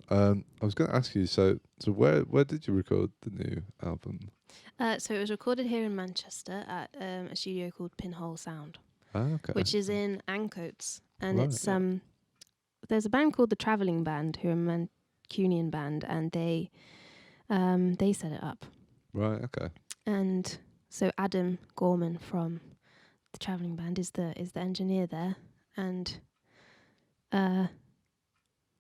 I was going to ask you. So where did you record the new album? So it was recorded here in Manchester at a studio called Pinhole Sound, Okay. which is in Ancoats, and Right. it's there's a band called the Travelling Band, who are a Mancunian band, and they set it up. Right. Okay. And so Adam Gorman from the Travelling Band is the engineer there, and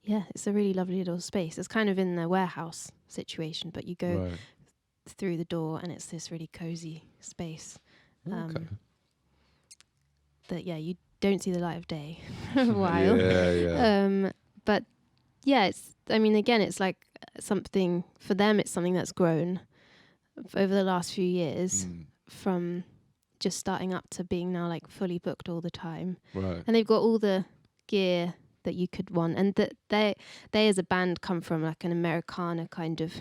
it's a really lovely little space. It's kind of in the warehouse situation, but you go Right. through the door and it's this really cozy space. Okay. That you don't see the light of day for a while. Yeah. But yeah, it's like something for them. It's something that's grown over the last few years from just starting up to being now like fully booked all the time. Right. And they've got all the gear that you could want, and that they as a band come from like an Americana kind of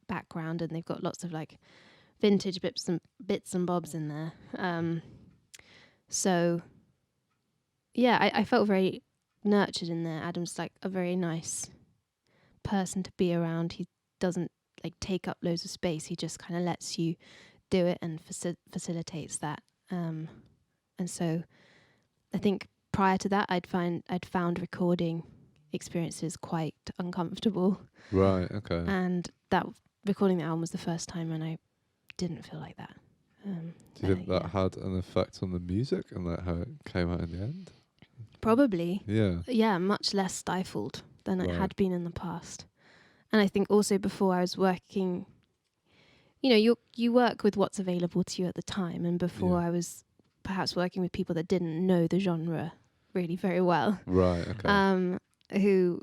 background, and they've got lots of like vintage bits and bobs in there. So yeah, I felt very nurtured in there. Adam's like a very nice person to be around. He doesn't like take up loads of space. He just kind of lets you do it and facilitates that. And so I think prior to that, I'd found recording experiences quite uncomfortable. Right. Okay. And that recording the album was the first time when I didn't feel like that. Do you think that had an effect on the music and that how it came out in the end? Probably. Yeah. Yeah, much less stifled than it had been in the past. And I think also before I was working, you work with what's available to you at the time. And before I was perhaps working with people that didn't know the genre really very well. Right, okay. Who,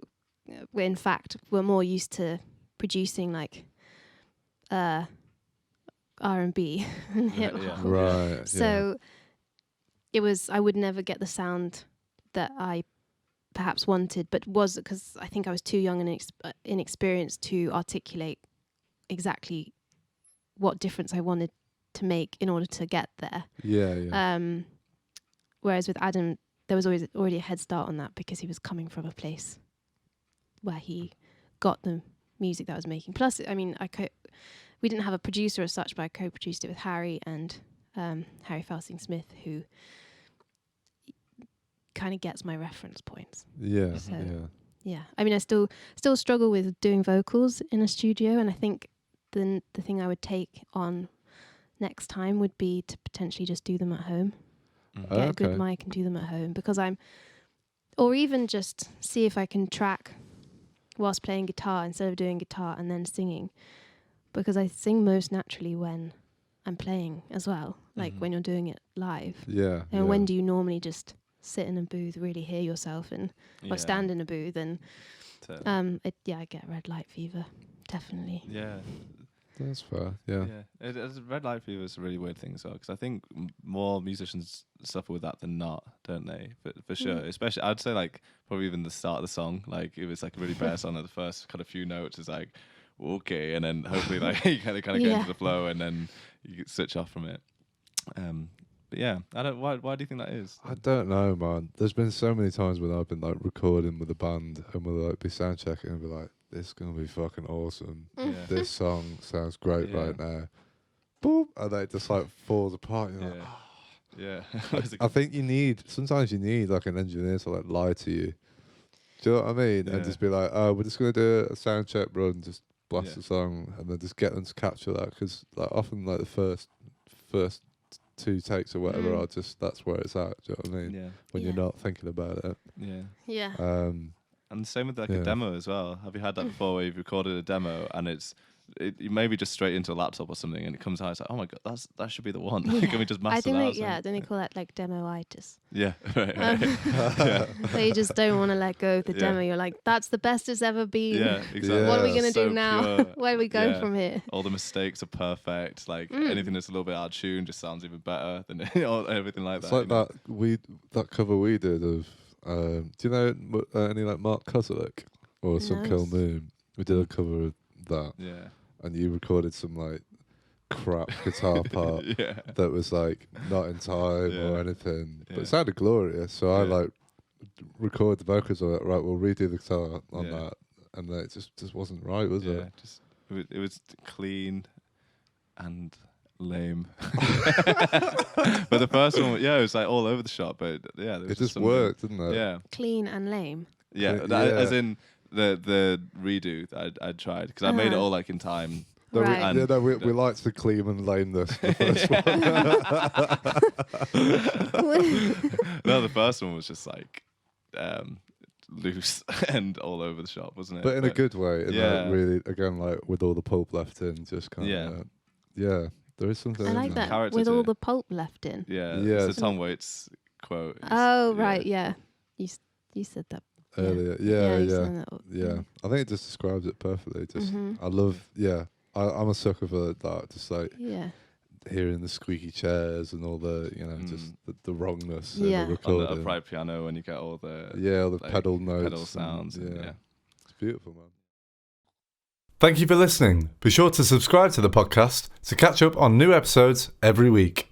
in fact, were more used to producing like R&B and hip hop. Right. So I would never get the sound that I perhaps wanted, but was because I think I was too young and inexperienced to articulate exactly what difference I wanted to make in order to get there. Yeah. Whereas with Adam, there was already a head start on that because he was coming from a place where he got the music that I was making. Plus, I mean, we didn't have a producer as such, but I co-produced it with Harry and Harry Felsing Smith, who kind of gets my reference points. Yeah. I mean, I still struggle with doing vocals in a studio, and I think the thing I would take on next time would be to potentially just do them at home. Get a good mic and do them at home, or even just see if I can track whilst playing guitar instead of doing guitar and then singing, because I sing most naturally when I'm playing as well, like when you're doing it live. Yeah. And when do you normally just sit in a booth, really hear yourself, or stand in a booth and I get red light fever, definitely. Yeah. That's fair, yeah. Red light fever is a really weird thing as well, because I think more musicians suffer with that than not, don't they? For sure. Especially, I'd say like probably even the start of the song, like if it's like a really bare song at the first kind of few notes, is like, okay, and then hopefully like you kind of get into the flow and then you switch off from it. But yeah, I don't. Why do you think that is? I don't know, man. There's been so many times when I've been like recording with a band and we'll like be sound checking and be like, "This is gonna be fucking awesome. This song sounds great right now." Boop, and then it just like falls apart. You're like, oh. I think sometimes you need like an engineer to like lie to you. Do you know what I mean? And just be like, "Oh, we're just gonna do a sound check run, just blast the song," and then just get them to capture that, because like often like the first 2 takes or whatever are just, that's where it's at. Do you know what I mean? Yeah. When you're not thinking about it. Yeah. And same with like a demo as well. Have you had that before, where you've recorded a demo and you maybe just straight into a laptop or something, and it comes out, it's like, oh my god, that should be the one. Can we just master that? Don't they call that like demo-itis? Yeah, right. So you just don't want to let go of the demo. You're like, that's the best it's ever been. Yeah, exactly. What are we gonna do now? Pure. Where do we go from here? All the mistakes are perfect. Like anything that's a little bit out of tune just sounds even better than everything like it's that. It's like that cover we did of, do you know any like Mark Kozelek or Some Kill Moon? We did a cover of that. Yeah. And you recorded some like crap guitar part that was like not in time or anything, but it sounded glorious. So I like record the vocals of it. Right, we'll redo the guitar on that, and it just wasn't right, was it? Just it was clean and lame. But the first one, it was like all over the shop. But yeah, there was It just something- worked, didn't it? Yeah, Clean and lame. yeah. Yeah. As in the redo that I'd tried because I made it all like in time. No, Right. we liked the clean and lameness. The first one. No, the first one was just like loose and all over the shop, wasn't it? But in a good way. In Yeah. like really, again, like with all the pulp left in, just kind of. Yeah, there is something. I in like there. that Character with to all it. the pulp left in. Yeah, Yeah. it's a Tom Waits quote. Oh right, yeah. You said that Earlier, you said that. yeah. I think it just describes it perfectly. Just, Mhm. I love, I'm a sucker for that. Just like Yeah. hearing the squeaky chairs and all the, just the wrongness in Yeah. the On the recording. upright piano when you get all the All the like, pedal notes, pedal sounds. And, yeah. It's beautiful, man. Thank you for listening. Be sure to subscribe to the podcast to catch up on new episodes every week.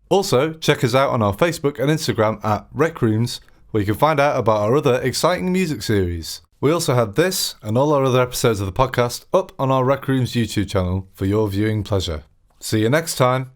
Also, check us out on our Facebook and Instagram at RecRooms, where you can find out about our other exciting music series. We also have this and all our other episodes of the podcast up on our RecRooms YouTube channel for your viewing pleasure. See you next time.